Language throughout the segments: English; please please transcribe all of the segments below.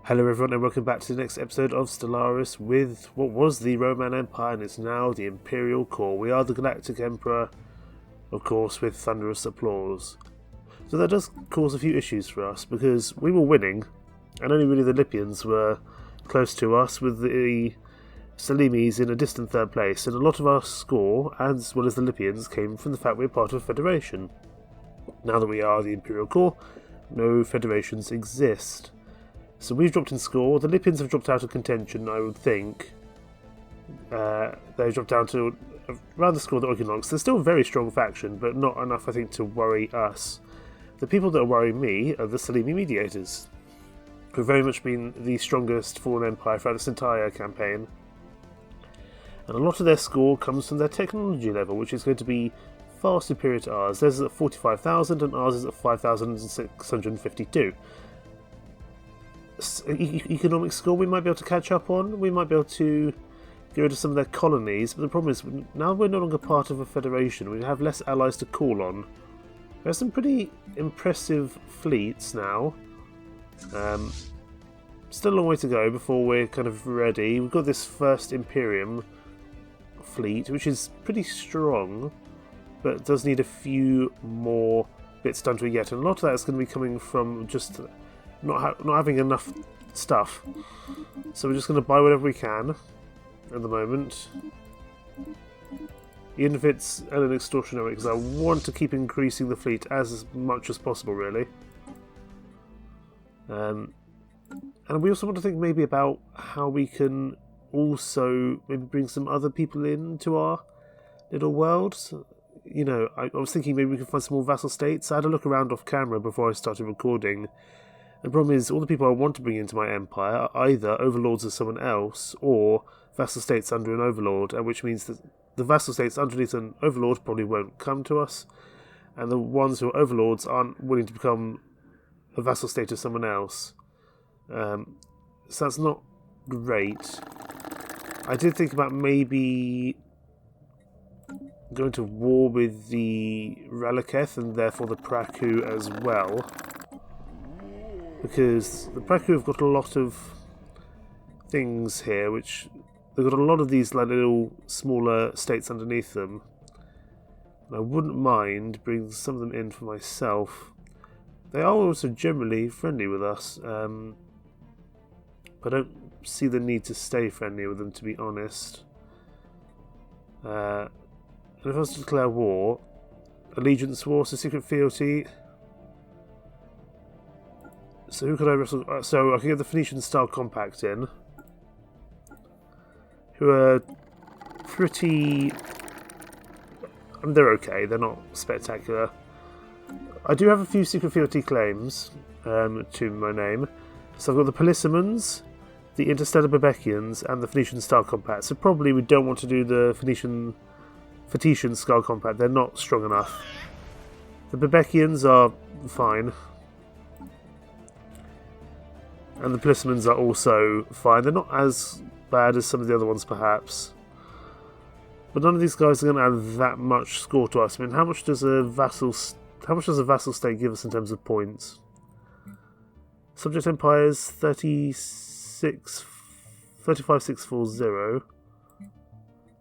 Hello everyone and welcome back to the next episode of Stellaris with what was the Roman Empire and is now the Imperial Core. We are the Galactic Emperor, of course, with thunderous applause. So that does cause a few issues for us because we were winning and only really the Lipians were close to us, with the Celimies in a distant third place, and a lot of our score, as well as the Lipians, came from the fact we were part of a federation. Now that we are the Imperial Core, no federations exist. So we've dropped in score. The Lipians have dropped out of contention, I would think. They've dropped down to around the score of the Organogs. They're still a very strong faction, but not enough, I think, to worry us. The people that are worrying me are the Celimy Msediators, who've very much been the strongest fallen empire throughout this entire campaign. And a lot of their score comes from their technology level, which is going to be far superior to ours. Theirs is at 45,000 and ours is at 5,652. Economic score we might be able to catch up on. We might be able to get rid of some of their colonies, but the problem is now we're no longer part of a federation. We have less allies to call on. We have some pretty impressive fleets now. Still a long way to go before we're kind of ready. We've got this first Imperium fleet, which is pretty strong, but does need a few more bits done to it yet. And a lot of that is going to be coming from just not having enough stuff. So we're just going to buy whatever we can at the moment, even if it's an extortionary, because I want to keep increasing the fleet as much as possible, really. And we also want to think maybe about how we can also maybe bring some other people into our little world. So, you know, I was thinking maybe we could find some more vassal states. I had a look around off camera before I started recording. The problem is all the people I want to bring into my empire are either overlords of someone else or vassal states under an overlord, which means that the vassal states underneath an overlord probably won't come to us, and the ones who are overlords aren't willing to become a vassal state of someone else. So that's not great. I did think about maybe going to war with the Ralaketh and therefore the Praku as well, because the Praku have got a lot of things here, which they've got a lot of these like little smaller states underneath them. And I wouldn't mind bringing some of them in for myself. They are also generally friendly with us, but I don't see the need to stay friendly with them, to be honest. And if I was to declare war, allegiance war, so secret fealty. So who could I wrestle? So I can get the Phoenician style compact in, who are pretty. I mean, they're okay. They're not spectacular. I do have a few secret fealty claims to my name. So I've got the Polissimons, the Interstellar Bebecians, and the Phoenician style compact. So probably we don't want to do the Phoenician style compact. They're not strong enough. The Bebecians are fine. And the Polissimons are also fine. They're not as bad as some of the other ones, perhaps. But none of these guys are going to add that much score to us. I mean, how much does a vassal state give us in terms of points? Subject empires 35,640.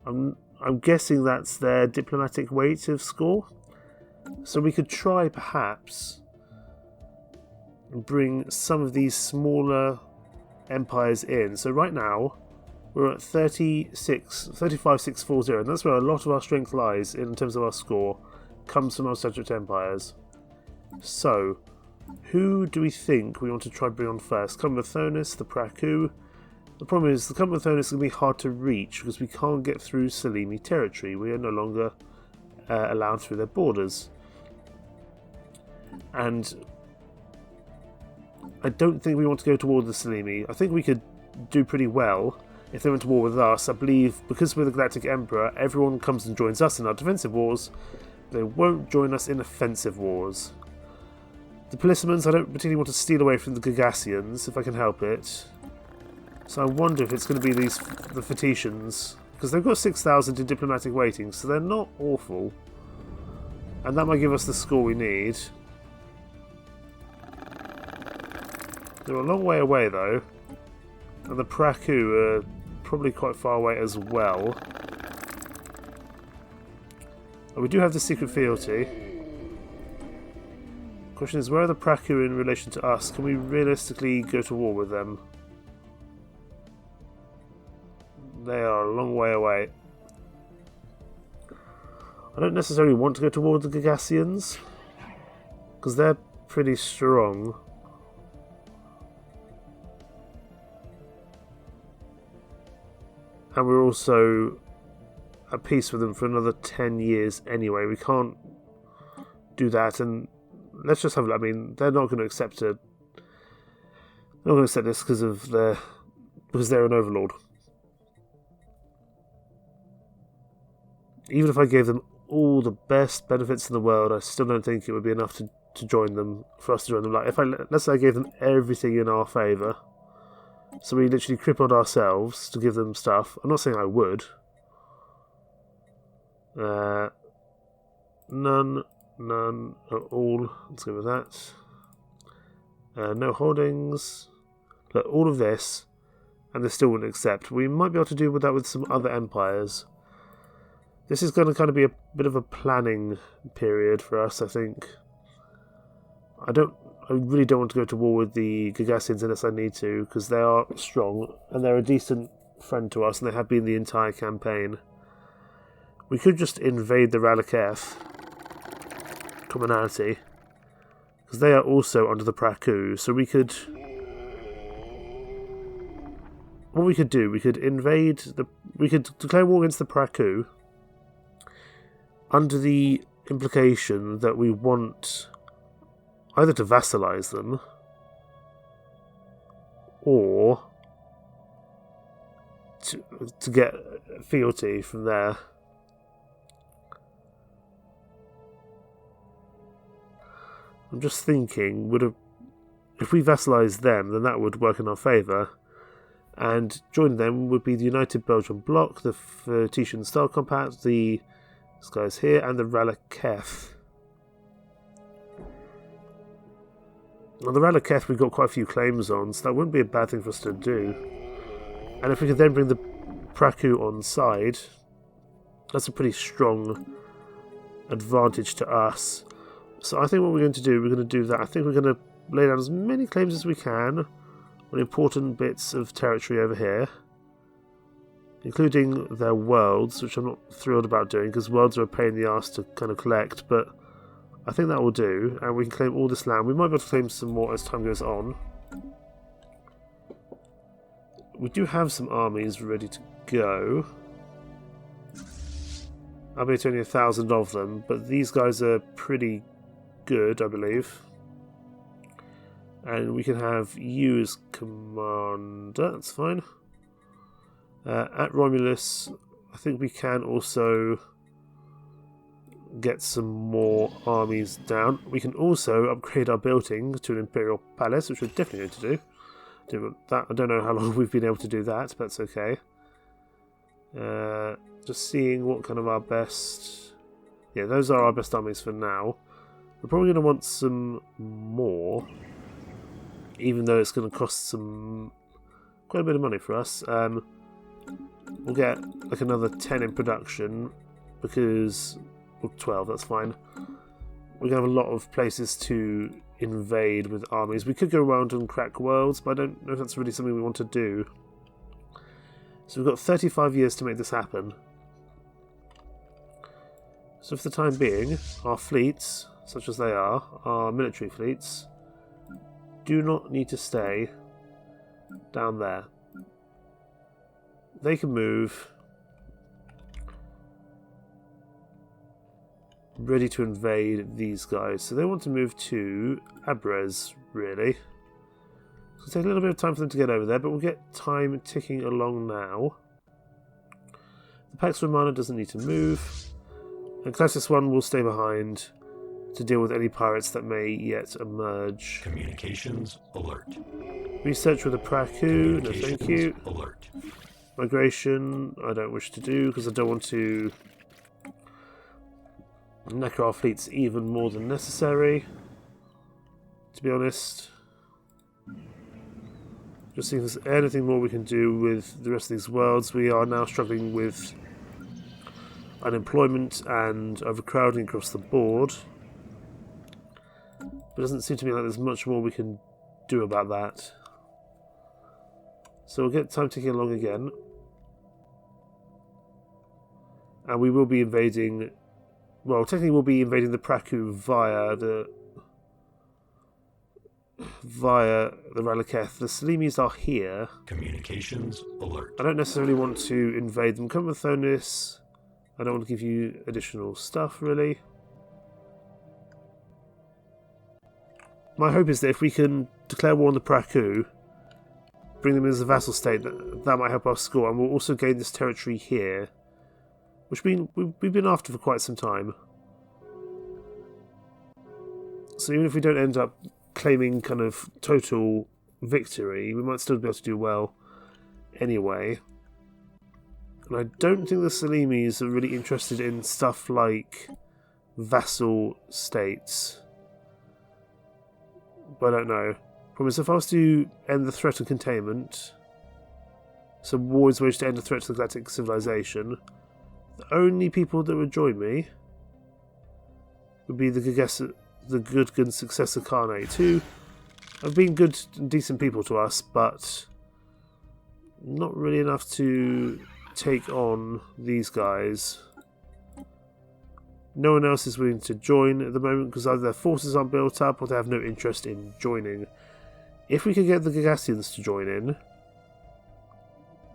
I'm guessing that's their diplomatic weight of score. So we could try, perhaps, bring some of these smaller empires in. So right now we're at 35,640, and that's where a lot of our strength lies in terms of our score, comes from our subject empires. So who do we think we want to try to bring on first? Cumberthonis, the Praku. The problem is the Cumberthonis is going to be hard to reach because we can't get through Celimy territory. We are no longer allowed through their borders, and I don't think we want to go to war with the Celimy. I think we could do pretty well if they went to war with us. I believe because we're the Galactic Emperor, everyone comes and joins us in our defensive wars. They won't join us in offensive wars. The Polissimons I don't particularly want to steal away from the Gagassians, if I can help it. So I wonder if it's going to be the Phoenicians, because they've got 6,000 in diplomatic waiting, so they're not awful. And that might give us the score we need. They're a long way away though, and the Praku are probably quite far away as well. And we do have the secret fealty. Question is, where are the Praku in relation to us? Can we realistically go to war with them? They are a long way away. I don't necessarily want to go to war with the Gagassians, because they're pretty strong. And we're also at peace with them for another 10 years anyway. We can't do that, and let's just have. I mean, they're not going to accept it. They're not going to accept this because they're an overlord. Even if I gave them all the best benefits in the world, I still don't think it would be enough to join them, for us to join them. Like, let's say I gave them everything in our favour, so we literally crippled ourselves to give them stuff. I'm not saying I would. None at all. Let's go with that. No holdings. Look, all of this, and they still wouldn't accept. We might be able to do with that with some other empires. This is going to kind of be a bit of a planning period for us, I think. I really don't want to go to war with the Gagassians unless I need to, because they are strong, and they're a decent friend to us, and they have been the entire campaign. We could just invade the Ralaketh commonality, because they are also under the Praku, so we could... What we could do, we could declare war against the Praku, under the implication that we want either to vassalize them or to get fealty from there. I'm just thinking, if we vassalize them, then that would work in our favour, and joining them would be the United Belgian Bloc, the Fertitian Star Compact, this guy's here, and the Ralaketh. Now the Ralaketh we've got quite a few claims on, so that wouldn't be a bad thing for us to do. And if we could then bring the Praku on side, that's a pretty strong advantage to us. So I think what we're going to do that. I think we're going to lay down as many claims as we can on important bits of territory over here, including their worlds, which I'm not thrilled about doing, because worlds are a pain in the arse to kind of collect, but I think that will do, and we can claim all this land. We might be able to claim some more as time goes on. We do have some armies ready to go. I bet only 1,000 of them, but these guys are pretty good, I believe. And we can have you as commander, that's fine. At Romulus, I think we can also get some more armies down. We can also upgrade our building to an Imperial Palace, which we're definitely going to do. I don't know how long we've been able to do that, but that's okay. Just seeing what kind of our best... Yeah, those are our best armies for now. We're probably going to want some more, even though it's going to cost quite a bit of money for us. We'll get like another 10 in production, because... Well, 12, that's fine. We're going to have a lot of places to invade with armies. We could go around and crack worlds, but I don't know if that's really something we want to do. So we've got 35 years to make this happen. So for the time being, our fleets, such as they are, our military fleets, do not need to stay down there. They can move, ready to invade these guys. So they want to move to Abrez, really. It'll take a little bit of time for them to get over there, but we'll get time ticking along now. The Pax Romana doesn't need to move, and Classis 1 will stay behind to deal with any pirates that may yet emerge. Communications alert. Research with a Praku, no thank you. Alert. Migration, I don't wish to do, because I don't want to knacker our fleets even more than necessary, to be honest. Just seeing if there's anything more we can do with the rest of these worlds. We are now struggling with unemployment and overcrowding across the board. But it doesn't seem to me like there's much more we can do about that. So we'll get time ticking along again. And we will be invading... Well, technically we'll be invading the Praku via the Ralaketh. The Celimies are here. Communications alert. I don't necessarily want to invade them. Come with Thonis. I don't want to give you additional stuff, really. My hope is that if we can declare war on the Praku, bring them as a vassal state, that might help our score, and we'll also gain this territory here, which we've been after for quite some time. So even if we don't end up claiming kind of total victory, we might still be able to do well anyway. And I don't think the Celimies are really interested in stuff like vassal states. But I don't know. Problem is, if I was to end the threat of containment, so war is waged to end the threat to the galactic civilization, the only people that would join me would be the Gudgun successor Khanate, who have been good and decent people to us, but not really enough to take on these guys. No one else is willing to join at the moment because either their forces aren't built up or they have no interest in joining. If we could get the Gagassians to join in,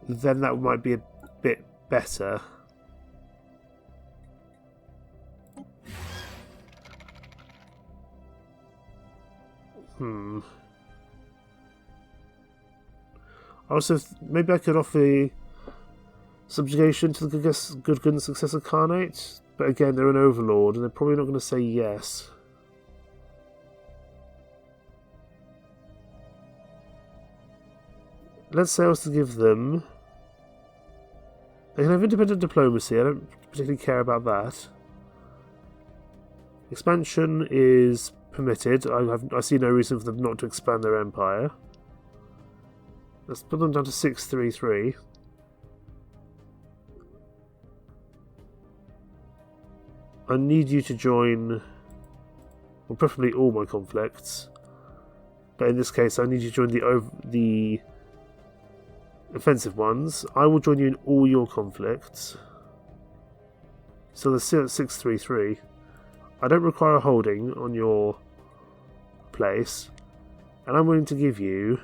then that might be a bit better. Also, maybe I could offer subjugation to the Gudgun successor Khanate, but again, they're an overlord and they're probably not going to say yes. Let's say I was to give them... They can have independent diplomacy, I don't particularly care about that. Expansion is permitted, I see no reason for them not to expand their empire. Let's put them down to 633. I need you to join, well, preferably all my conflicts, but in this case I need you to join the offensive ones. I will join you in all your conflicts. So the 633. I don't require a holding on your place, and I'm willing to give you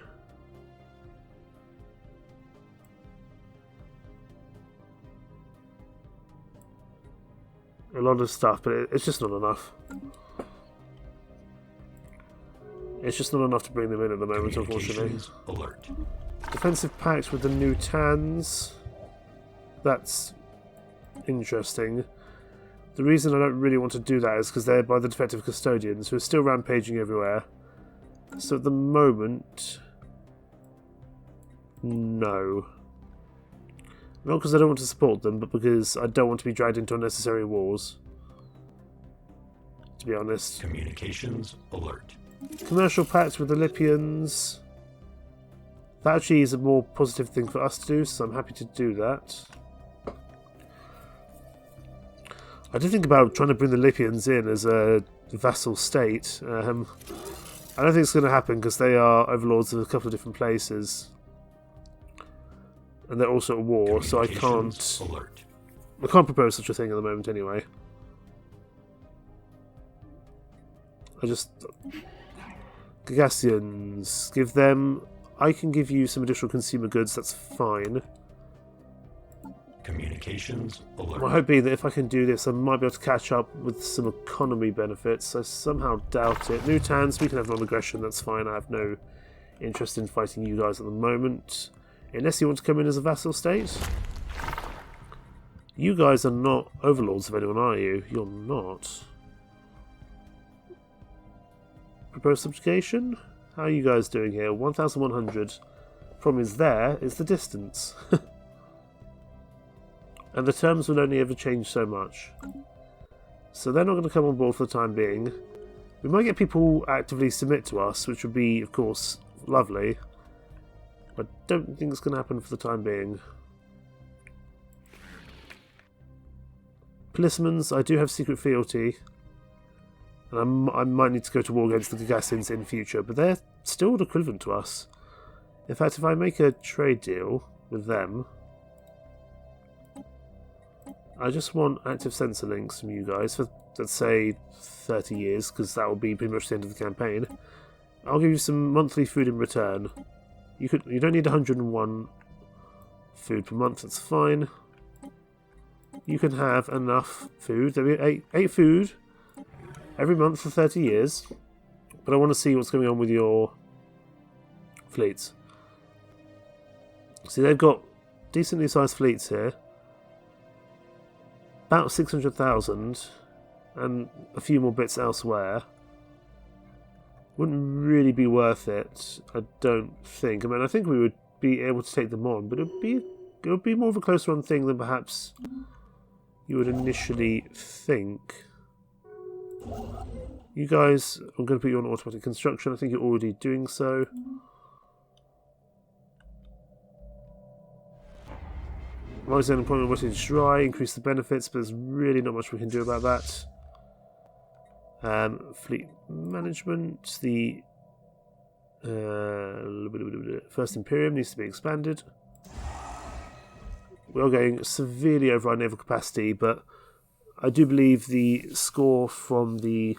a lot of stuff, but it's just not enough. It's just not enough to bring them in at the moment, unfortunately. Alert. Defensive pact with the new Tans. That's interesting. The reason I don't really want to do that is because they're by the defective custodians, who are still rampaging everywhere. So at the moment, no. Not because I don't want to support them, but because I don't want to be dragged into unnecessary wars. To be honest. Communications alert. Commercial pact with the Lipians. That actually is a more positive thing for us to do, so I'm happy to do that. I did think about trying to bring the Lipians in as a vassal state. I don't think it's going to happen because they are overlords of a couple of different places. And they're also at war, so I can't propose such a thing at the moment anyway. Gagassians, give them... I can give you some additional consumer goods, that's fine. Communications alert. My hope being that if I can do this, I might be able to catch up with some economy benefits. I somehow doubt it. New Tans, we can have non-aggression, that's fine. I have no interest in fighting you guys at the moment. Unless you want to come in as a vassal state. You guys are not overlords of anyone, are you? You're not. Proposed subjugation? How are you guys doing here? 1,100. Problem is there is the distance. And the terms will only ever change so much. So they're not going to come on board for the time being. We might get people actively submit to us, which would be, of course, lovely. I don't think it's going to happen for the time being. Polismans, I do have secret fealty. And I might need to go to war against the Gagassians in future, but they're still equivalent to us. In fact, if I make a trade deal with them, I just want active sensor links from you guys for, let's say, 30 years, because that will be pretty much the end of the campaign. I'll give you some monthly food in return. You don't need 101 food per month, that's fine. You can have enough food. There'll be 8 food every month for 30 years. But I want to see what's going on with your fleets. See, they've got decently sized fleets here. About 600,000 and a few more bits elsewhere. Wouldn't really be worth it, I don't think. I mean, I think we would be able to take them on, but it would be more of a close run thing than perhaps you would initially think. You guys, I'm going to put you on automatic construction. I think you're already doing so. Rise the unemployment wastage dry, increase the benefits, but there's really not much we can do about that. Fleet management, the First Imperium needs to be expanded. We are going severely over our naval capacity, but I do believe the score from the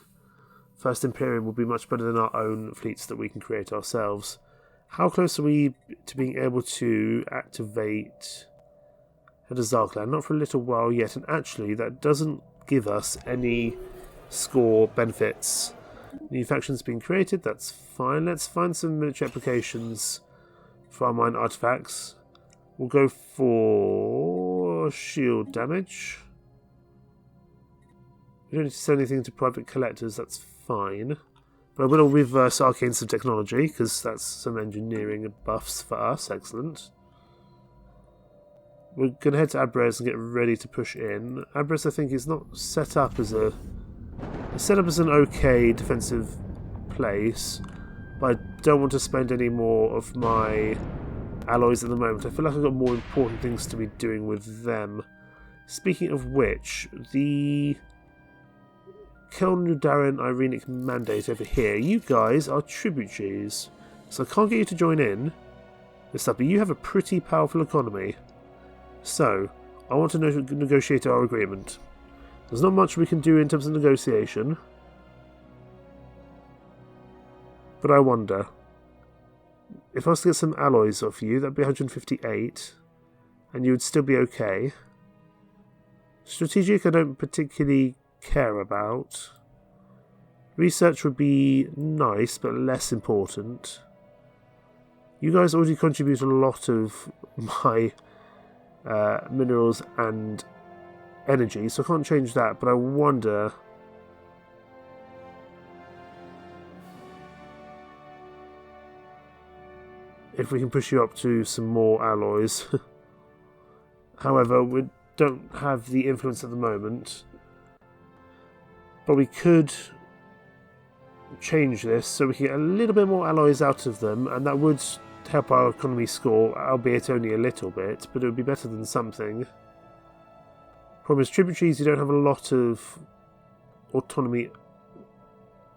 First Imperium will be much better than our own fleets that we can create ourselves. How close are we to being able to activate Head of Zarkland? Not for a little while yet, and actually that doesn't give us any score benefits. New factions being created, that's fine. Let's find some military applications for our mine artifacts. We'll go for shield damage. We don't need to send anything to private collectors, that's fine. But I will reverse arcane some technology, because that's some engineering buffs for us, excellent. We're going to head to Abrez and get ready to push in. Abrez, I think, is not set up as a... It's set up as an okay defensive place, but I don't want to spend any more of my alloys at the moment. I feel like I've got more important things to be doing with them. Speaking of which, the Kelnudaran Irenic Mandate over here, you guys are tributaries, so I can't get you to join in this stuff, but you have a pretty powerful economy. So, I want to negotiate our agreement. There's not much we can do in terms of negotiation, but I wonder, if I was to get some alloys off you, that'd be 158, and you would still be okay. Strategic I don't particularly care about. Research would be nice, but less important. You guys already contribute a lot of my minerals and energy, so I can't change that, but I wonder if we can push you up to some more alloys. However, we don't have the influence at the moment, but we could change this so we can get a little bit more alloys out of them, and that would help our economy score, albeit only a little bit, but it would be better than something. Problem is, tributaries, you don't have a lot of autonomy.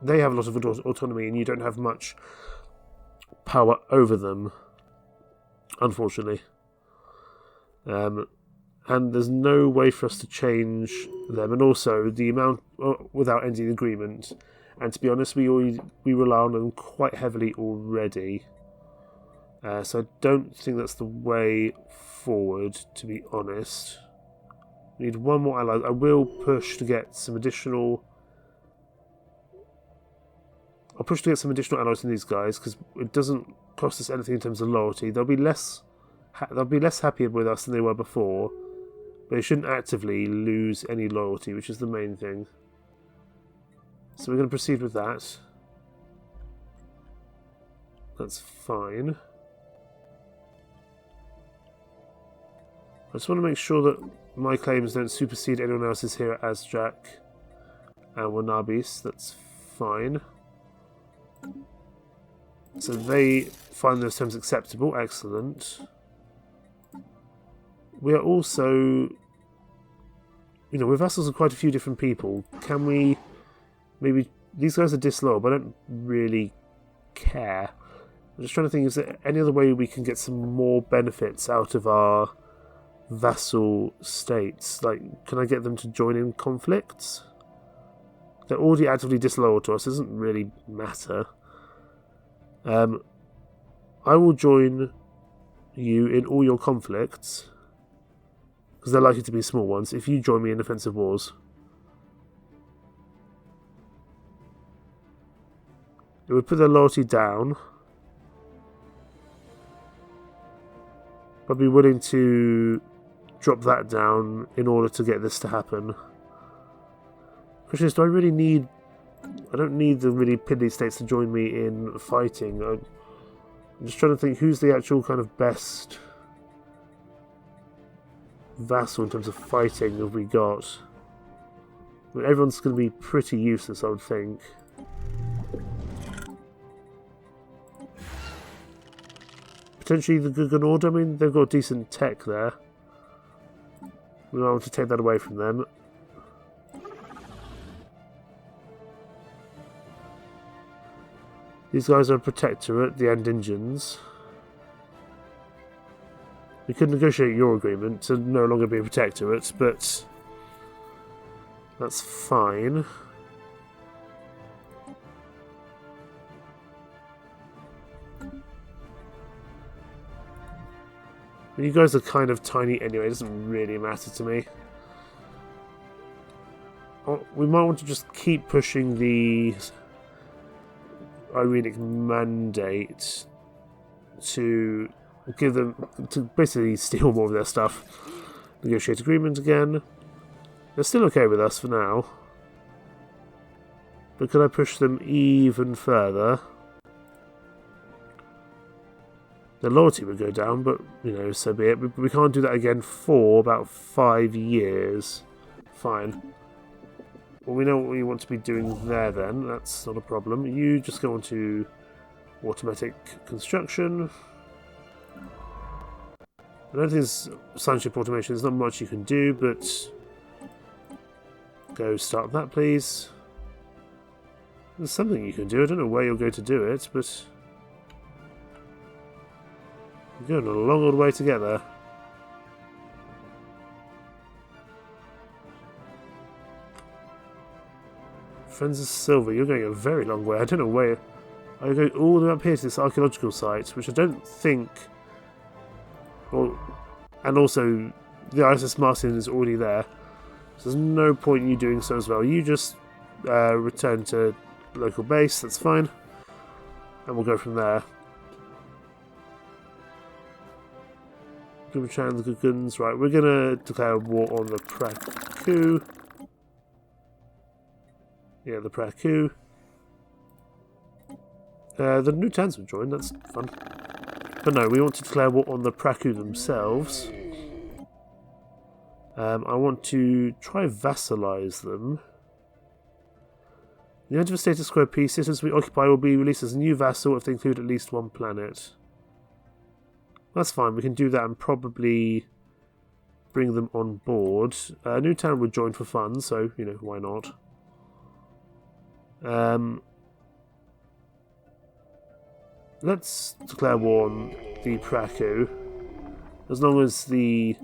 They have a lot of autonomy, and you don't have much power over them, unfortunately. And there's no way for us to change them, and also the amount without ending the agreement. And to be honest, we rely on them quite heavily already. So I don't think that's the way forward, to be honest. We need one more ally. I will push to get some additional... I'll push to get some additional allies from these guys, because it doesn't cost us anything in terms of loyalty. They'll be less happy with us than they were before, but they shouldn't actively lose any loyalty, which is the main thing. So we're going to proceed with that. That's fine. I just want to make sure that my claims don't supersede anyone else's here at Azjak and Wanabis. That's fine. So they find those terms acceptable. Excellent. We are also... we're vassals of quite a few different people. Can we... maybe... these guys are disloyal, but I don't really care. I'm just trying to think, is there any other way we can get some more benefits out of our vassal states? Like, can I get them to join in conflicts? They're already actively disloyal to us. It doesn't really matter. I will join you in all your conflicts, because they're likely to be small ones, if you join me in offensive wars. It would put their loyalty down. I'd be willing to drop that down in order to get this to happen. Question is, do I really need... I don't need the really piddly states to join me in fighting. I'm just trying to think who's the actual kind of best vassal in terms of fighting have we got. I mean, everyone's going to be pretty useless, I would think. Potentially the Guggen Order. I mean, they've got decent tech there. We might want to take that away from them. These guys are a protectorate, the Andingians. We could negotiate your agreement to no longer be a protectorate, but that's fine. You guys are kind of tiny anyway, it doesn't really matter to me. We might want to just keep pushing the Irenic mandate to give them, to basically steal more of their stuff. Negotiate agreement again. They're still okay with us for now. But could I push them even further? Their loyalty would go down, but, so be it. We can't do that again for about 5 years. Fine. Well, we know what we want to be doing there then. That's not a problem. You just go on to automatic construction. I don't think there's sign-ship automation. There's not much you can do, but go start that, please. There's something you can do. I don't know where you're going to do it, but... You're going a long old way to get there. Friends of Silver, you're going a very long way. I don't know where. I'm going all the way up here to this archaeological site, which I don't think... Well, and also, the ISS Martin is already there. So there's no point in you doing so as well. You just return to local base, that's fine. And we'll go from there. The Guggans. Right, we're going to declare war on the Praku. Yeah, the Praku. The new Tans have joined, that's fun. But no, we want to declare war on the Praku themselves. I want to try vassalize them. The end of a status quo peace, citizens we occupy will be released as a new vassal if they include at least one planet. That's fine, we can do that and probably bring them on board. Newtown would join for fun, so, why not? Let's declare war on the Praku. As long as the...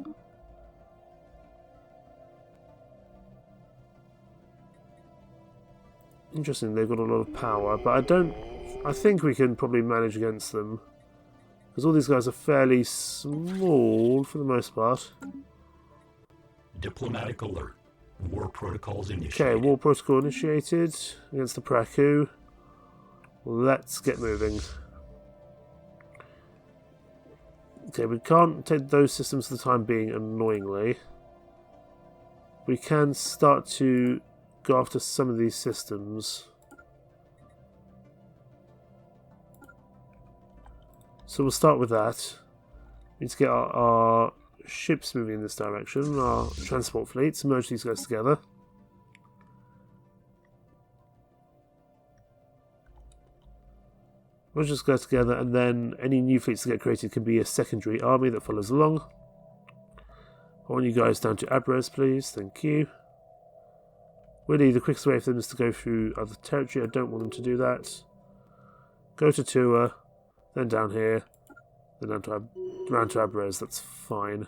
Interesting, they've got a lot of power, but I think we can probably manage against them. Because all these guys are fairly small for the most part. Diplomatic alert. War protocols initiated. Okay, war protocol initiated against the Praku. Let's get moving. Okay, we can't take those systems for the time being, annoyingly. We can start to go after some of these systems. So we'll start with that. We need to get our ships moving in this direction, our transport fleets, merge these guys together. We'll just go together, and then any new fleets that get created can be a secondary army that follows along. I want you guys down to Abres, please. Thank you. Really, the quickest way for them is to go through other territory. I don't want them to do that. Go to Tua, then down here, then down to round to Abres. That's fine.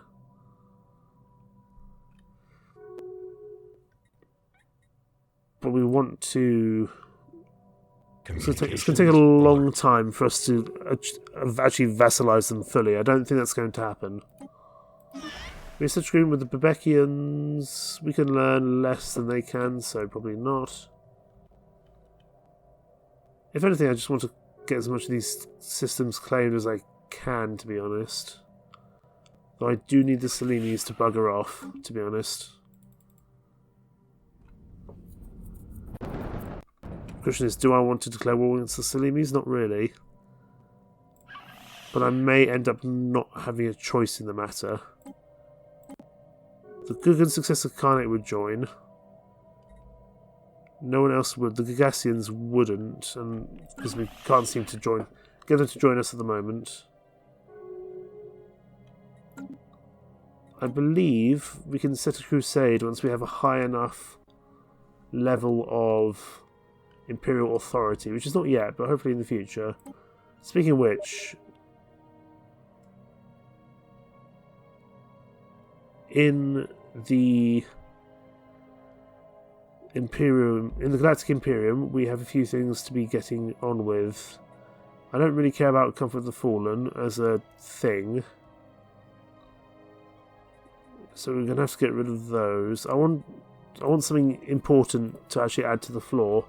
But we want to... It's going to take a long time for us to actually vassalize them fully. I don't think that's going to happen. We're such agreement with the Bebekians. We can learn less than they can, so probably not. If anything, I just want to get as much of these systems claimed as I can, to be honest. Though I do need the Celimies to bugger off, to be honest. The question is, do I want to declare war against the Celimies? Not really. But I may end up not having a choice in the matter. The Gugan successor Khanate would join. No one else would. The Gagassians wouldn't, and because we can't seem to get them to join us at the moment. I believe we can set a crusade once we have a high enough level of Imperial authority, which is not yet, but hopefully in the future. Speaking of which, in the Imperium, in the Galactic Imperium, we have a few things to be getting on with. I don't really care about Comfort of the Fallen as a thing, so we're going to have to get rid of those. I want something important to actually add to the floor.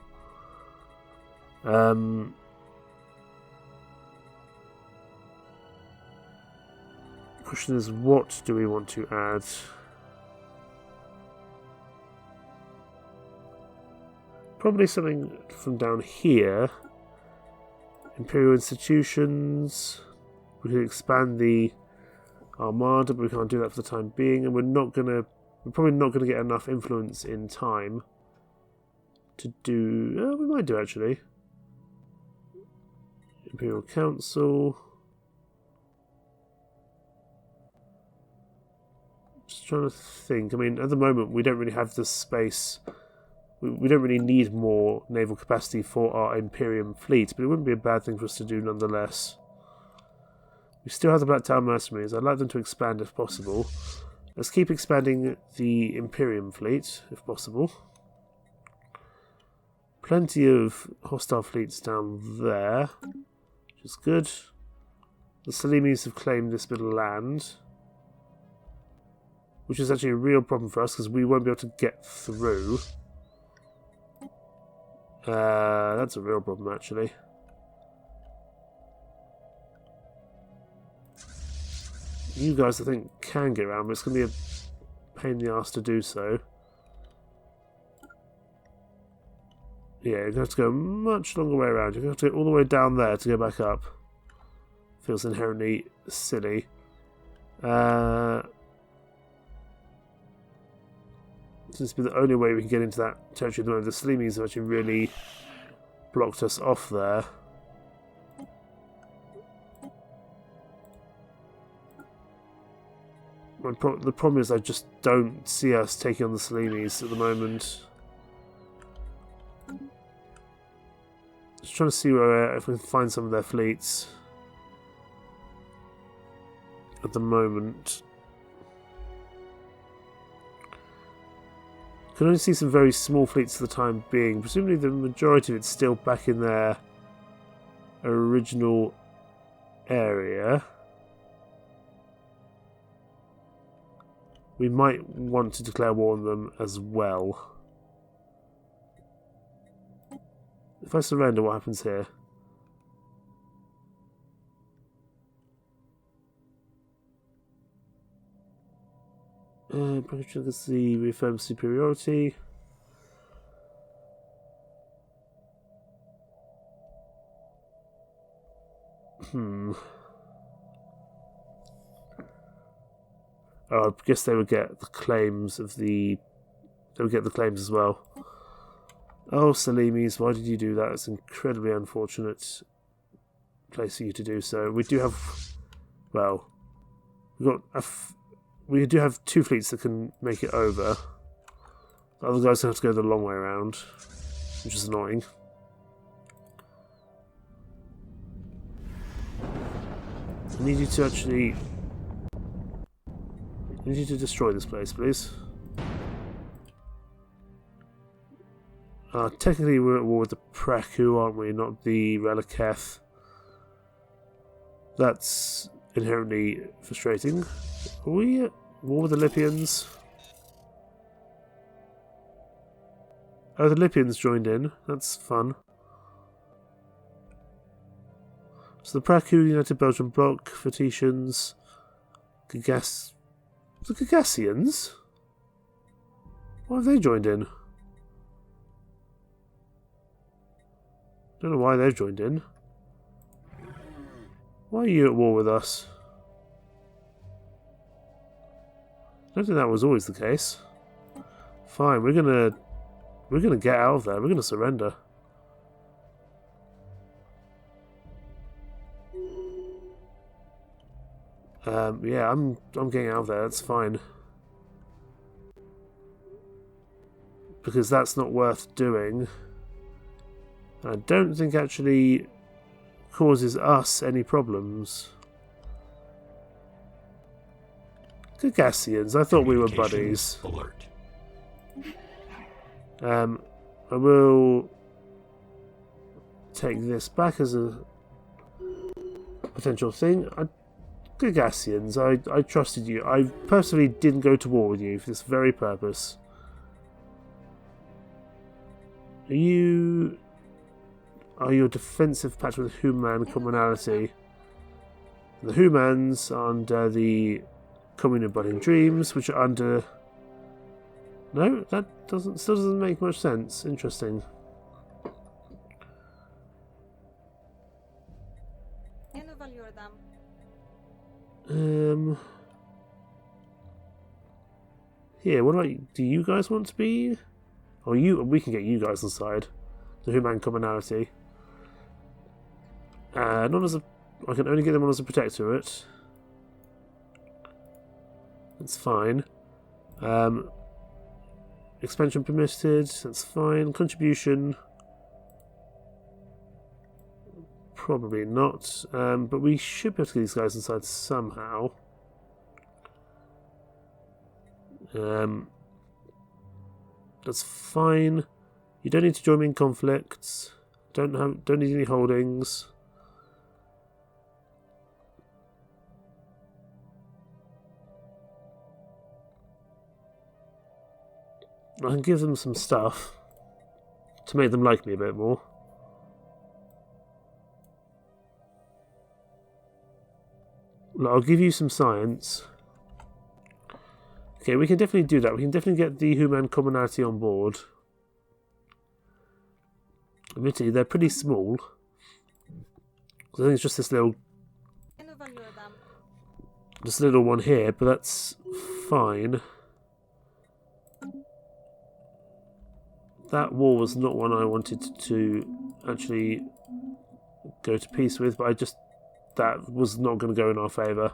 Question is, what do we want to add? Probably something from down here. Imperial institutions. We can expand the Armada, but we can't do that for the time being, and we're probably not gonna get enough influence in time to do. We might do actually. Imperial Council. Just trying to think. I mean, at the moment, we don't really have the space. We don't really need more naval capacity for our Imperium fleet, but it wouldn't be a bad thing for us to do nonetheless. We still have the Black Tower Mercenaries. I'd like them to expand if possible. Let's keep expanding the Imperium fleet, if possible. Plenty of hostile fleets down there, which is good. The Celimies have claimed this bit of land, which is actually a real problem for us because we won't be able to get through. That's a real problem, actually. You guys, I think, can get around, but it's going to be a pain in the arse to do so. Yeah, you're going to have to go a much longer way around. You're going to have to go all the way down there to go back up. Feels inherently silly. This will be the only way we can get into that territory at the moment. The Celimies have actually really blocked us off there. The problem is I just don't see us taking on the Celimies at the moment. Just trying to see if we can find some of their fleets at the moment. Can only see some very small fleets for the time being. Presumably the majority of it's still back in their original area. We might want to declare war on them as well. If I surrender, what happens here? Let's reaffirm superiority. Oh, I guess they would get the claims of the... They would get the claims as well. Oh, Celimies, why did you do that? It's incredibly unfortunate. place for you to do so. We do have, well, we do have 2 fleets that can make it over. The other guys have to go the long way around, which is annoying. I need you to actually... I need you to destroy this place, please. Technically we're at war with the Praku, aren't we? Not the Reliketh. That's inherently frustrating. Are we at war with the Lipians? Oh, the Lipians joined in. That's fun. So the Praku, United Belgian Bloc, Phoeticians, the Gagassians? Why have they joined in? Don't know why they've joined in. Why are you at war with us? I don't think that was always the case. Fine, we're gonna get out of there. We're gonna surrender. Yeah, I'm getting out of there. That's fine. Because that's not worth doing. I don't think actually causes us any problems. Gagassians, I thought we were buddies. Alert. I will take this back as a potential thing. Gagassians, I trusted you. I personally didn't go to war with you for this very purpose. Are you a defensive patch with human commonality? The humans are under the Commune of Budding Dreams, which are under... No, that still doesn't make much sense. Interesting. Here, what do you guys want to be? Oh, we can get you guys inside. The human commonality. Not as a... I can only get them on as a protectorate. That's fine. Expansion permitted. That's fine. Contribution. Probably not. But we should be able to get these guys inside somehow. That's fine. You don't need to join me in conflicts. Don't need any holdings. I can give them some stuff to make them like me a bit more. I'll give you some science. Okay, we can definitely do that. We can definitely get the human commonality on board. Admittedly, they're pretty small. I think it's just this little one here, but that's fine. That war was not one I wanted to actually go to peace with, but that was not going to go in our favour.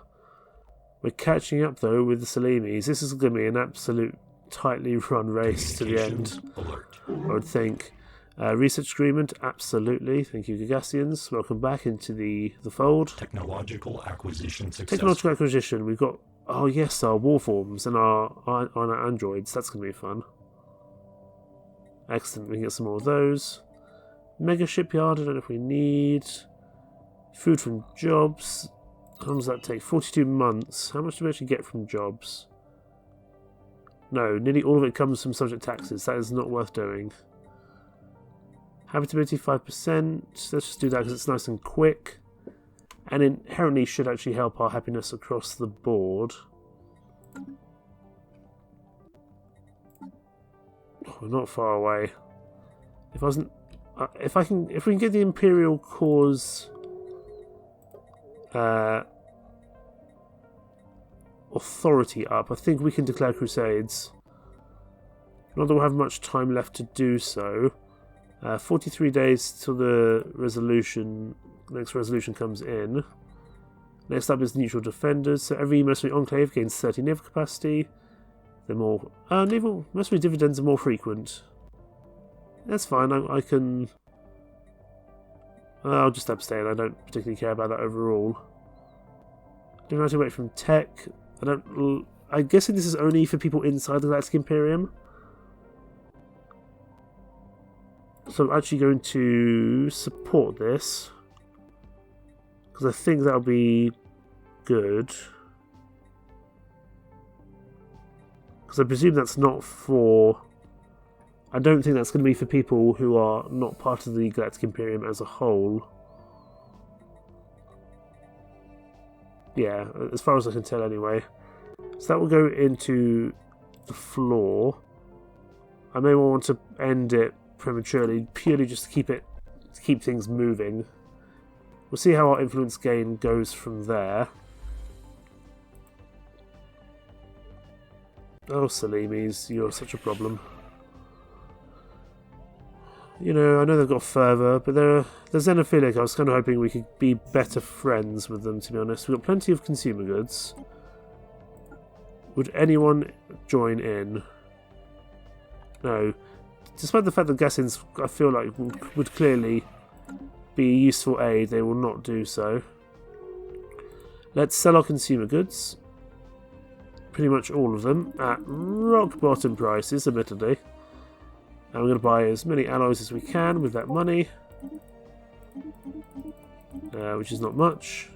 We're catching up though with the Celymies. This is going to be an absolute tightly run race to the end, I would think. Research agreement, absolutely. Thank you, Gagassians. Welcome back into the fold. Technological acquisition successful. Technological acquisition. We've got, oh yes, our war forms and our androids. That's going to be fun. Excellent. We can get some more of those. Mega shipyard. I don't know if we need. Food from jobs. How long does that take? 42 months. How much do we actually get from jobs? No, nearly all of it comes from subject taxes. That is not worth doing. Habitability 5%. Let's just do that because it's nice and quick. And inherently should actually help our happiness across the board. Oh, we're not far away. If we can get the Imperial cause authority up, I think we can declare crusades. Not that we'll have much time left to do so. 43 days till the resolution next resolution comes in. Next up is neutral defenders. So every mercenary enclave gains 30 naval capacity. They're more naval mercenary dividends are more frequent. That's fine. I can. I'll just abstain. I don't particularly care about that overall. Don't have to wait from tech. I'm guessing this is only for people inside the Galactic Imperium. So I'm actually going to support this, because I think that'll be good. Because I presume that's not for... I don't think that's going to be for people who are not part of the Galactic Imperium as a whole. Yeah, as far as I can tell anyway. So that will go into the floor. I may want to end it prematurely, purely just to keep things moving. We'll see how our influence gain goes from there. Oh, Celimies, you're such a problem. You know, I know they've got further, but they're xenophilic. I was kind of hoping we could be better friends with them, to be honest. We've got plenty of consumer goods. Would anyone join in? No. Despite the fact that Gassins, I feel like, would clearly be a useful aid, they will not do so. Let's sell our consumer goods. Pretty much all of them at rock bottom prices, admittedly. And we're going to buy as many alloys as we can with that money. Which is not much.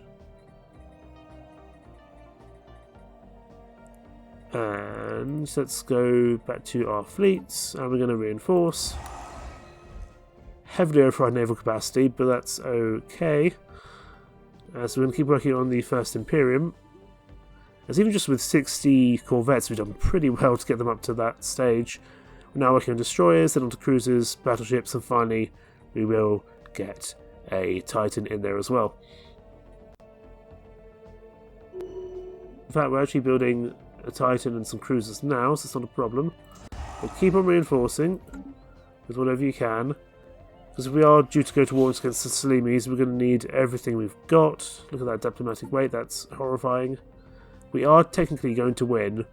And let's go back to our fleets, and we're going to reinforce. Heavily over our naval capacity, but that's okay. So we're going to keep working on the First Imperium. As even just with 60 corvettes, we've done pretty well to get them up to that stage. We're now working on destroyers, then onto cruisers, battleships, and finally we will get a Titan in there as well. In fact, we're actually building a Titan and some cruisers now, so it's not a problem. But keep on reinforcing with whatever you can, because if we are due to go to war against the Celimies, we're going to need everything we've got. Look at that diplomatic weight, that's horrifying. We are technically going to win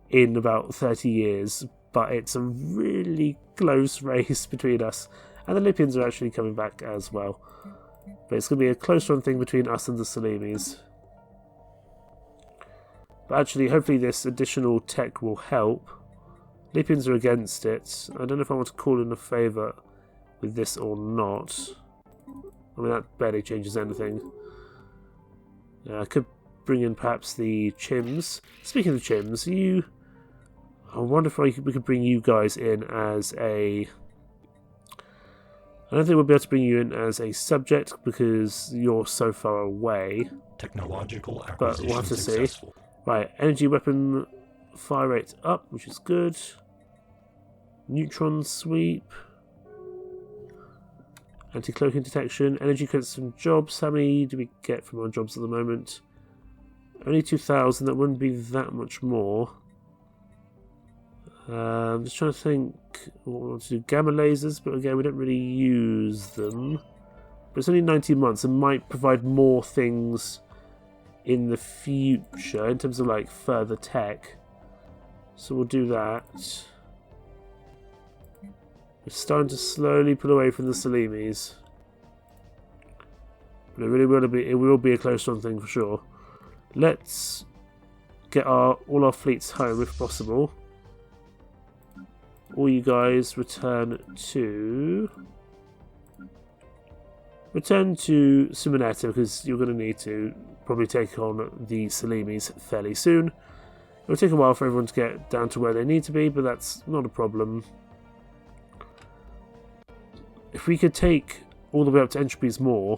in about 30 years, but it's a really close race between us, and the Lipians are actually coming back as well. But it's going to be a close run thing between us and the Celimies. But actually, hopefully this additional tech will help. Lipians are against it. I don't know if I want to call in a favour with this or not. I mean, that barely changes anything. I could bring in perhaps the Chims. Speaking of Chims, I wonder if we could bring you guys in as a... I don't think we'll be able to bring you in as a subject because you're so far away. Technological acquisition but we'll have to successful. See. Right, energy weapon fire rate up, which is good. Neutron sweep. Anti-cloaking detection. Energy credits from jobs. How many do we get from our jobs at the moment? Only 2,000. That wouldn't be that much more. I'm just trying to think what we want to do. Gamma lasers, but again, we don't really use them. But it's only 19 months and might provide more things in the future in terms of like further tech. So we'll do that. We're starting to slowly pull away from the Celimies. But it will be a close run thing for sure. Let's get all our fleets home if possible. All you guys return to Sumaneta, because you're going to need to probably take on the Celimies fairly soon. It'll take a while for everyone to get down to where they need to be, but that's not a problem. If we could take all the way up to Entropy's Maw,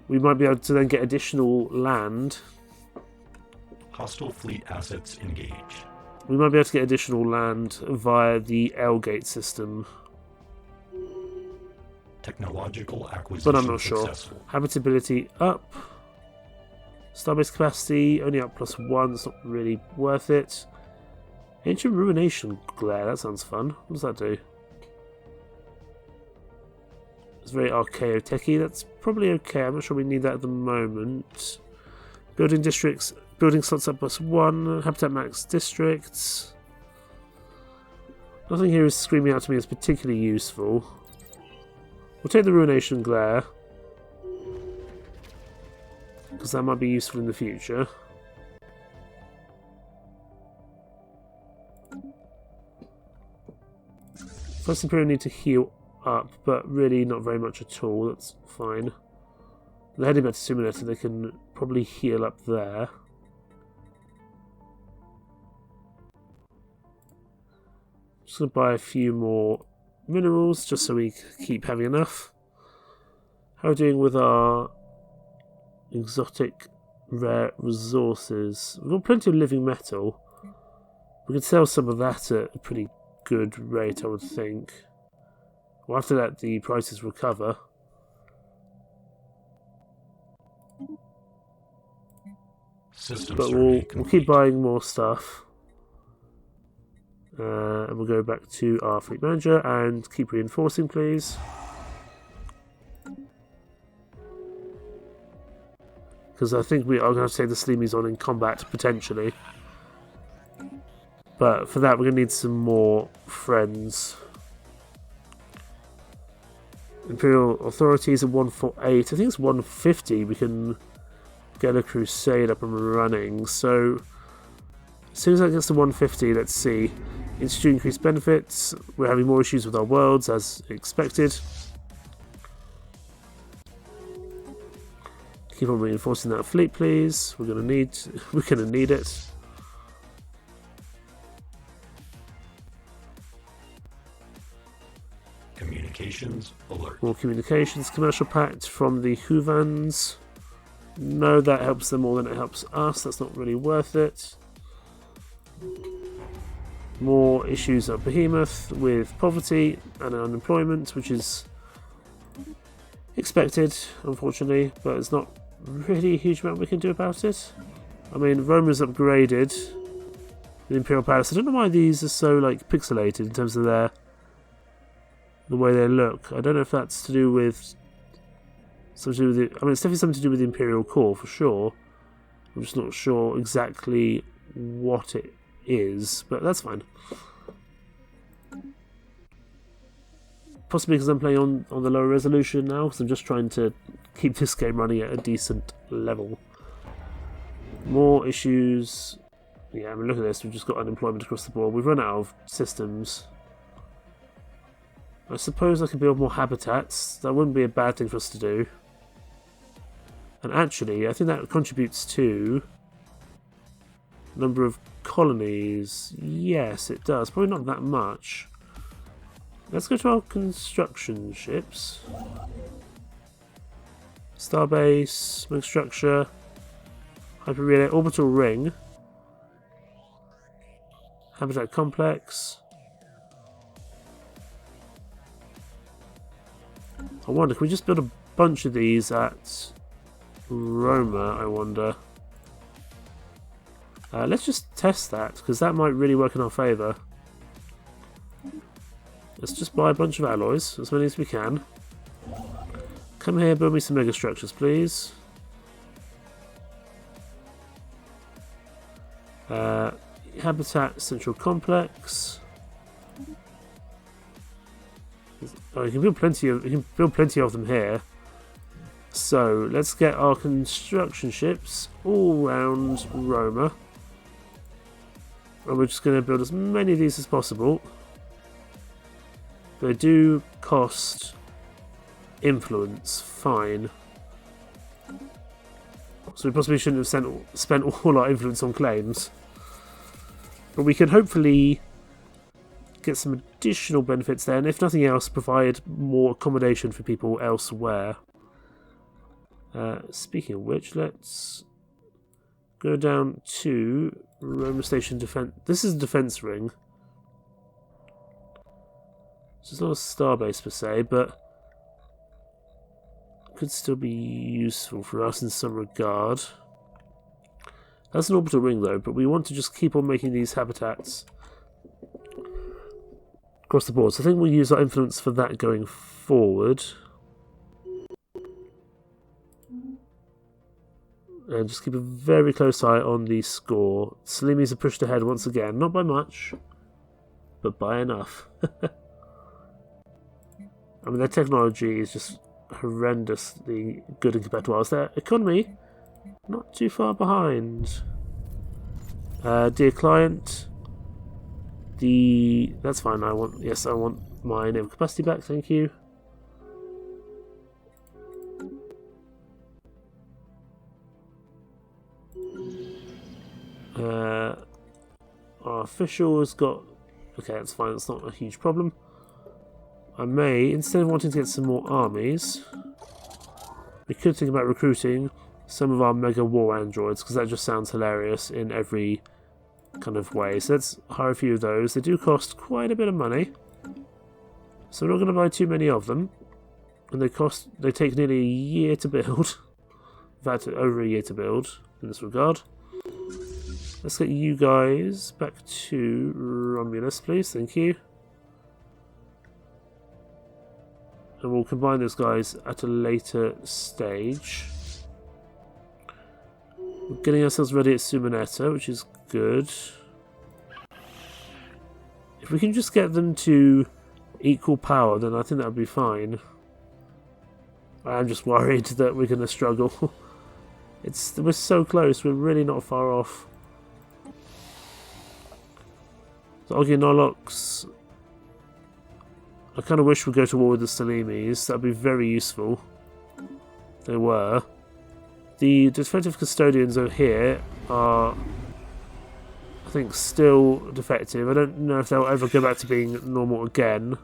we might be able to then get additional land. Hostile fleet assets engaged. We might be able to get additional land via the L-gate system. Technological acquisition But I'm not sure. successful. Habitability up. Starbase capacity only up +1. It's not really worth it. Ancient Ruination Glare. That sounds fun. What does that do? It's very archaeo-techy. That's probably okay. I'm not sure we need that at the moment. Building districts. Building slots up +1. Habitat max districts. Nothing here is screaming out to me as particularly useful. We'll take the Ruination Glare, because that might be useful in the future. First Imperial need to heal up, but really not very much at all. That's fine. They're heading back to Sumineta, they can probably heal up there. Just going to buy a few more minerals just so we keep having enough. How are we doing with our exotic rare resources? We've got plenty of living metal. We could sell some of that at a pretty good rate, I would think. We'll have to let the prices recover. But we'll keep buying more stuff. And we'll go back to our fleet manager and keep reinforcing, please. Because I think we are going to have to take the Celimys on in combat, potentially. But for that, we're going to need some more friends. Imperial authorities at 148. I think it's 150. We can get a crusade up and running. So as soon as that gets to 150, let's see. Institute increased benefits. We're having more issues with our worlds as expected. Keep on reinforcing that fleet, please. We're gonna need it. Communications alert. More communications. Commercial pact from the Huvans. No, that helps them more than it helps us. That's not really worth it. More issues at Behemoth with poverty and unemployment, which is expected, unfortunately, but it's not really a huge amount we can do about it. I mean, Roma's upgraded the Imperial Palace. I don't know why these are so like pixelated in terms of the way they look. I don't know if that's to do with something to do with I mean, it's definitely something to do with the Imperial Core for sure. I'm just not sure exactly what it is, but that's fine. Possibly because I'm playing on the lower resolution now, because I'm just trying to keep this game running at a decent level. More issues. Yeah, I mean, look at this. We've just got unemployment across the board. We've run out of systems. I suppose I could build more habitats. That wouldn't be a bad thing for us to do. And actually, I think that contributes to number of colonies. Yes, it does. Probably not that much. Let's go to our construction ships. Starbase, mega structure, hyper relay, orbital ring, habitat complex. I wonder, can we just build a bunch of these at Roma, I wonder? Let's just test that, because that might really work in our favour. Let's just buy a bunch of alloys, as many as we can. Come here, build me some mega structures, please. Habitat Central Complex. Oh, you can build plenty of them here. So let's get our construction ships all around Roma. And we're just going to build as many of these as possible. They do cost influence, fine. So we possibly shouldn't have spent all our influence on claims. But we can hopefully get some additional benefits there, and if nothing else, provide more accommodation for people elsewhere. Speaking of which, let's go down to Roma Station Defense. This is a defense ring. So it's not a starbase per se, but could still be useful for us in some regard. That's an orbital ring though, but we want to just keep on making these habitats across the board. So I think we'll use our influence for that going forward. And just keep a very close eye on the score. Celimies are pushed ahead once again, not by much, but by enough. I mean, their technology is just horrendously good compared to ours. Their economy, not too far behind. Dear client, that's fine. I want my naval capacity back. Thank you. Our official has got... Okay, that's fine. That's not a huge problem. I may, instead of wanting to get some more armies, we could think about recruiting some of our mega war androids, because that just sounds hilarious in every kind of way. So let's hire a few of those. They do cost quite a bit of money, so we're not going to buy too many of them. And they take nearly a year to build. In fact, over a year to build in this regard. Let's get you guys back to Romulus, please. Thank you. And we'll combine those guys at a later stage. We're getting ourselves ready at Sumanetta, which is good. If we can just get them to equal power, then I think that would be fine. I'm just worried that we're going to struggle. We're so close, we're really not far off. The Oginolox, I kind of wish we'd go to war with the Celimies. That would be very useful. They were. The defective custodians over here are, I think, still defective. I don't know if they'll ever go back to being normal again.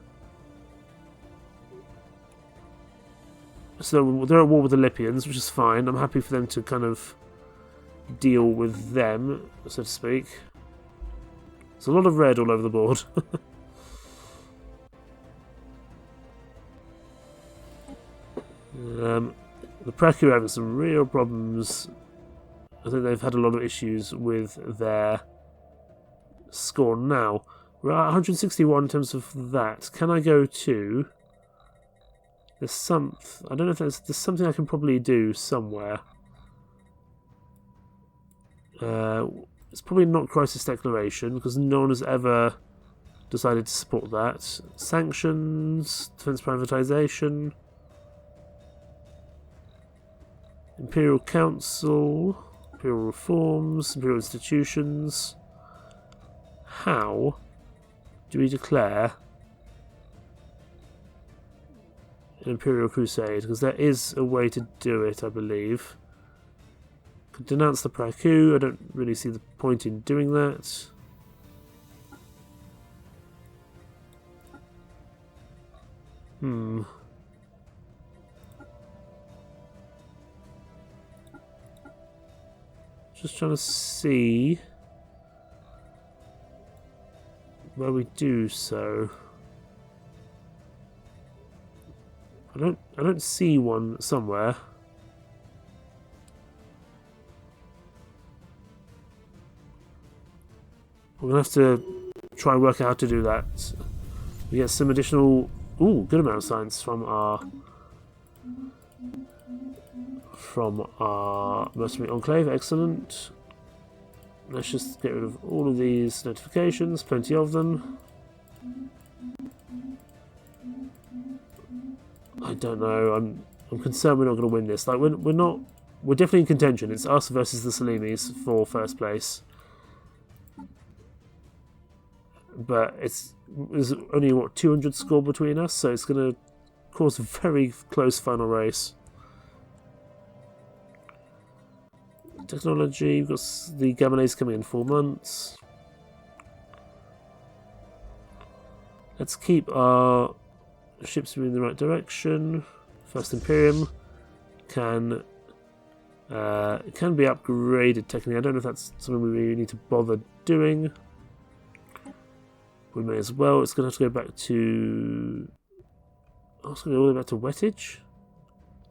So they're at war with the Lipians, which is fine. I'm happy for them to kind of deal with them, so to speak. There's a lot of red all over the board. The Praku are having some real problems. I think they've had a lot of issues with their score now. We're at 161 in terms of that. Can I go to... There's something... I don't know if there's something I can probably do somewhere. It's probably not Crisis Declaration, because no one has ever decided to support that. Sanctions, defense privatization, Imperial Council, Imperial Reforms, Imperial Institutions. How do we declare an Imperial Crusade? Because there is a way to do it, I believe. Could denounce the Praku. I don't really see the point in doing that. Just trying to see where we do so. I don't see one somewhere. We're gonna have to try and work out how to do that. We get some additional, good amount of science from our mercenary enclave. Excellent. Let's just get rid of all of these notifications. Plenty of them. I don't know. I'm concerned we're not going to win this. Like we're not. We're definitely in contention. It's us versus the Celimies for first place. But there's only, 200 score between us, so it's going to cause a very close final race. Technology, we've got the Gamma Rays coming in 4 months. Let's keep our ships moving in the right direction. First Imperium can be upgraded technically. I don't know if that's something we really need to bother doing. We may as well. It's going to have to go back to... Oh, it's going to go all the way back to Wettage?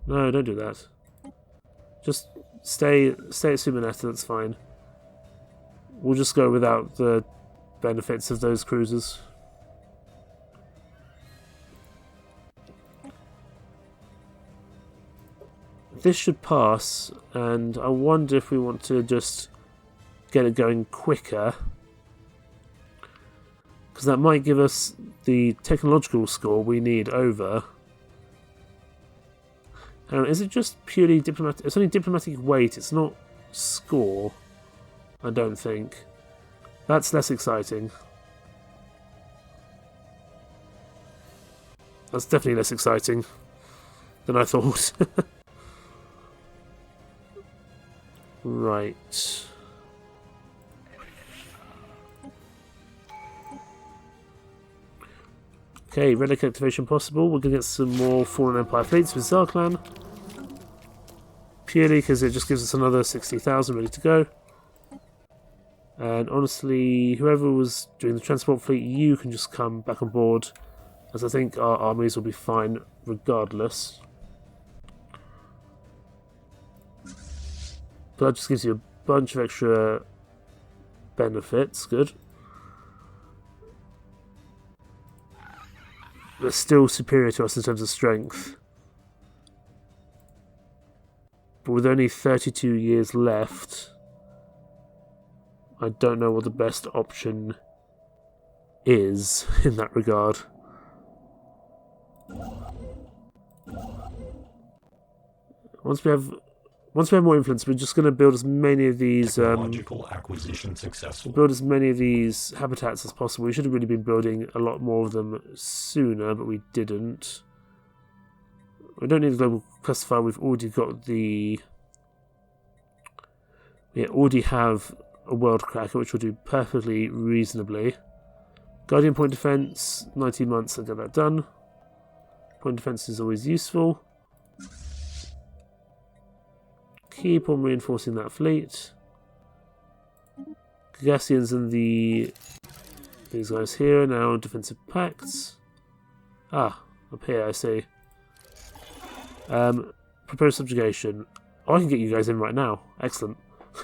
No, don't do that. Just stay at Sumanetta, that's fine. We'll just go without the benefits of those cruisers. this should pass, and I wonder if we want to just get it going quicker, because that might give us the technological score we need over. Is it just purely diplomatic? It's only diplomatic weight, it's not score, I don't think. That's less exciting. That's definitely less exciting than I thought. Right. Okay, relic activation possible. We're going to get some more Fallen Empire fleets with Zarklan. Purely because it just gives us another 60,000 ready to go. And honestly, whoever was doing the transport fleet, you can just come back on board, as I think our armies will be fine regardless. But that just gives you a bunch of extra benefits. Good. They're still superior to us in terms of strength. But with only 32 years left, I don't know what the best option is in that regard. Once we have more influence, we're just going to build as many of these Technological acquisition successful. build as many of these habitats as possible. We should have really been building a lot more of them sooner, but we didn't. We don't need a global classifier. We've already got the. We already have a world cracker, which will do perfectly reasonably. Guardian point defense, 19 months to get that done. Point defense is always useful. Keep on reinforcing that fleet. Gagassians and these guys here are now defensive pacts. Ah, up here I see. Proposed subjugation. Oh, I can get you guys in right now. Excellent.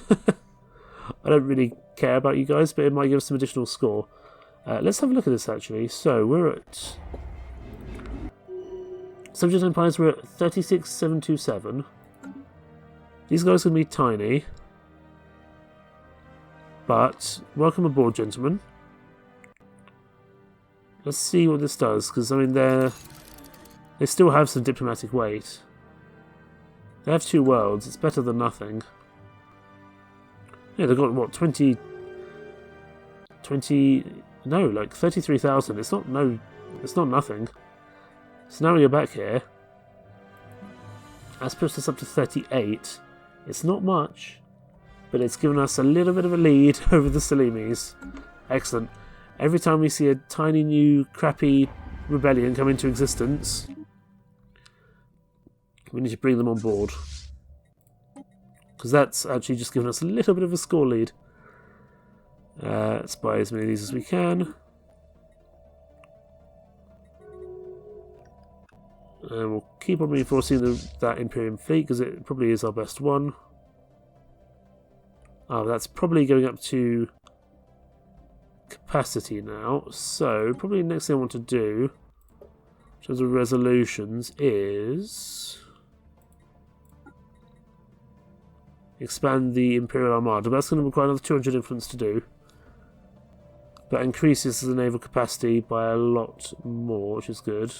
I don't really care about you guys, but it might give us some additional score. Let's have a look at this actually. So we're at Subject Empires. We're at 36,727. These guys are going to be tiny, but welcome aboard, gentlemen. Let's see what this does, because I mean they still have some diplomatic weight. They have 2 worlds. It's better than nothing. Yeah, they've got what 20, no, like 33,000. It's not nothing. So now we go back here. That's pushed us up to 38. It's not much, but it's given us a little bit of a lead over the Celimies. Excellent. Every time we see a tiny new crappy rebellion come into existence, we need to bring them on board. Because that's actually just given us a little bit of a score lead. Let's buy as many of these as we can. And we'll keep on reinforcing that Imperium fleet, because it probably is our best one. Oh, that's probably going up to capacity now. So, probably the next thing I want to do, in terms of resolutions, is expand the Imperial Armada. But that's going to require another 200 influence to do. But increases the naval capacity by a lot more, which is good.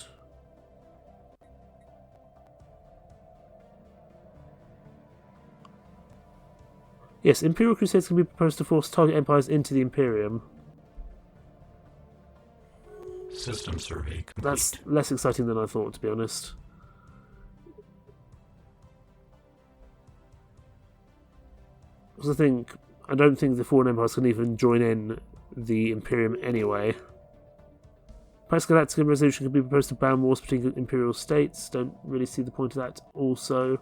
Yes, Imperial Crusades can be proposed to force target empires into the Imperium. System survey complete. That's less exciting than I thought, to be honest. Because I don't think the foreign empires can even join in the Imperium anyway. Pax Galactica resolution can be proposed to ban wars between imperial states. Don't really see the point of that also.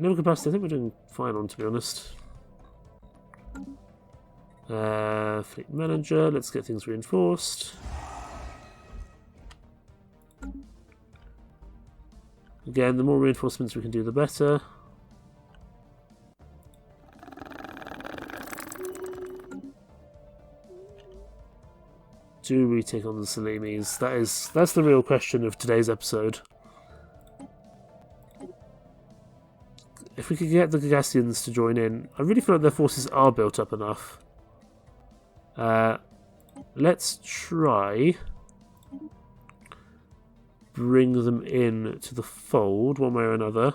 Naval capacity, I think we're doing fine on, to be honest. Fleet manager, let's get things reinforced. Again, the more reinforcements we can do, the better. Do we take on the Celimies? That's the real question of today's episode. If we could get the Gagassians to join in, I really feel like their forces are built up enough. Let's try bring them in to the fold one way or another.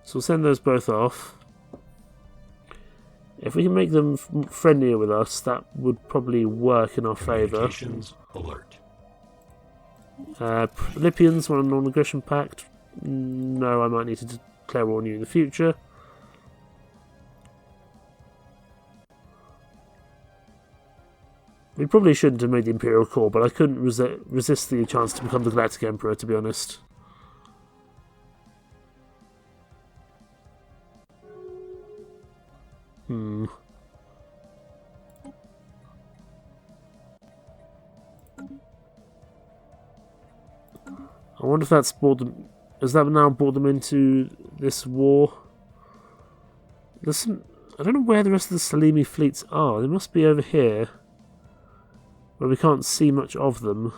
So we'll send those both off. If we can make them friendlier with us, that would probably work in our favour. Alert. Lipians want a non-aggression pact. No, I might need to declare war on you in the future. We probably shouldn't have made the Imperial Core, but I couldn't resist the chance to become the Galactic Emperor, to be honest. I wonder if that's brought them... Has that now brought them into this war? There's some... I don't know where the rest of the Celimy fleets are. They must be over here, where we can't see much of them.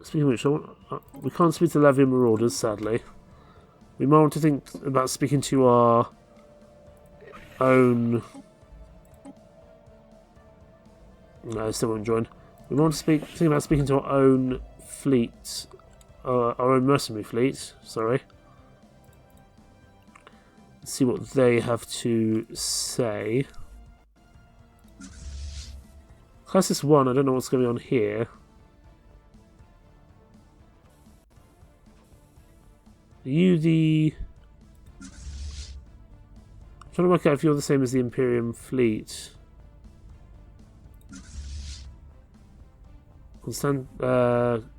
Speaking of which, we can't speak to Lavian Marauders, sadly. We might want to think about speaking to our own... No, I still won't join. We want to think about speaking to our own fleet, our own mercenary fleet, sorry. Let's see what they have to say. Crisis 1, I don't know what's going on here. Are you the... I'm trying to work out if you're the same as the Imperium fleet.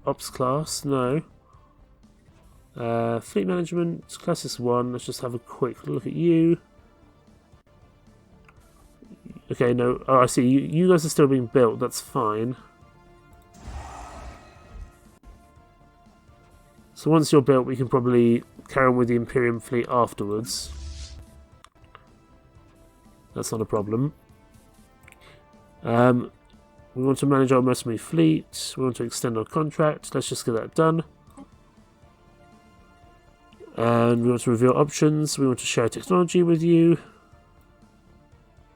Ops class, no. Fleet management, classes 1, let's just have a quick look at you. Okay, no, oh I see, you guys are still being built, that's fine. So once you're built, we can probably carry on with the Imperium fleet afterwards. That's not a problem. We want to manage our mercenary fleet. We want to extend our contract. Let's just get that done. And we want to reveal options. We want to share technology with you.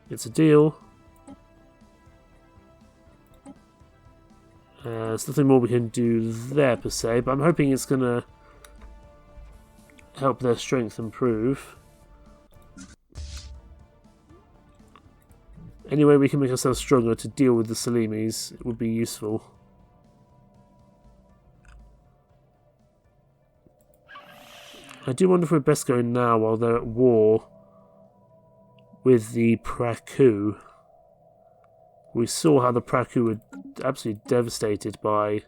It's a deal. There's nothing more we can do there per se, but I'm hoping it's going to help their strength improve. Any way we can make ourselves stronger to deal with the Celimies would be useful. I do wonder if we're best going now while they're at war with the Praku. We saw how the Praku were absolutely devastated by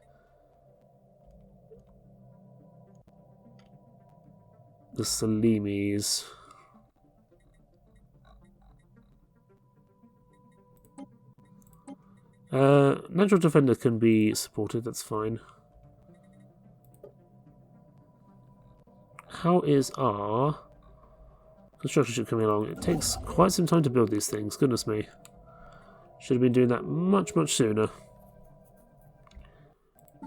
the Celimies. Natural Defender can be supported, that's fine. How is our construction ship coming along? It takes quite some time to build these things, goodness me. Should have been doing that much sooner.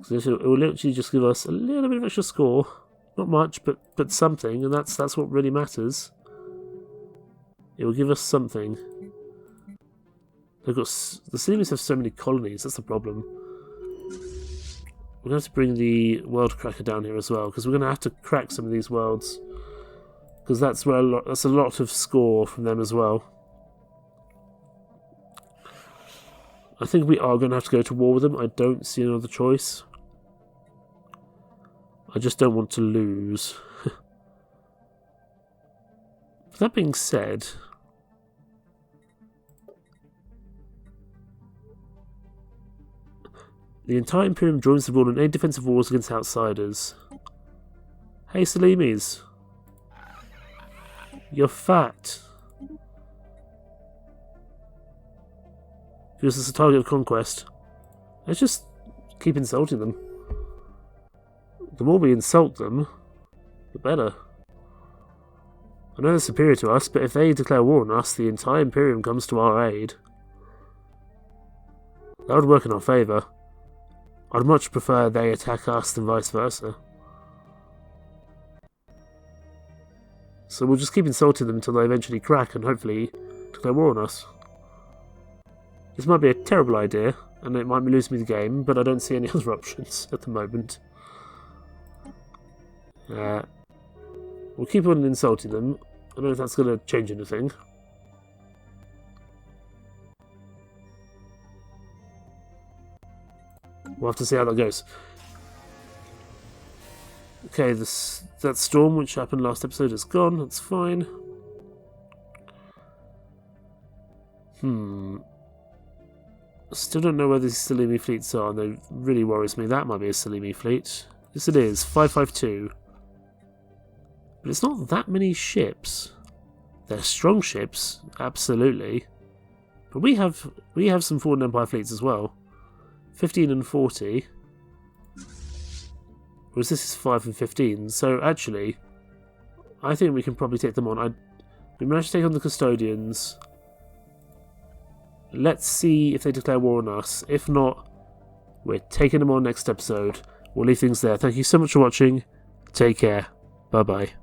So it will literally just give us a little bit of extra score. Not much, but something, and that's what really matters. It will give us something. They've got the Celimies have so many colonies. That's the problem. We're going to have to bring the world cracker down here as well, because we're going to have to crack some of these worlds, because that's where that's a lot of score from them as well. I think we are going to have to go to war with them. I don't see another choice. I just don't want to lose. That being said, the entire Imperium joins the rule in any defensive wars against outsiders. Hey Celimies, you're fat. Because it's a target of conquest. Let's just keep insulting them. The more we insult them, the better. I know they're superior to us, but if they declare war on us, the entire Imperium comes to our aid. That would work in our favour. I'd much prefer they attack us than vice versa. So we'll just keep insulting them until they eventually crack and hopefully declare war on us. This might be a terrible idea, and it might be losing me the game, but I don't see any other options at the moment. We'll keep on insulting them. I don't know if that's going to change anything. We'll have to see how that goes. Okay, that storm which happened last episode is gone. That's fine. Still don't know where these Celimy fleets are, and that really worries me. That might be a Celimy fleet. Yes, it is. 552. But it's not that many ships. They're strong ships, absolutely. But we have some Fallen Empire fleets as well. 15 and 40. Whereas this is 5 and 15. So actually, I think we can probably take them on. We managed to take on the Custodians. Let's see if they declare war on us. If not, we're taking them on next episode. We'll leave things there. Thank you so much for watching. Take care. Bye bye.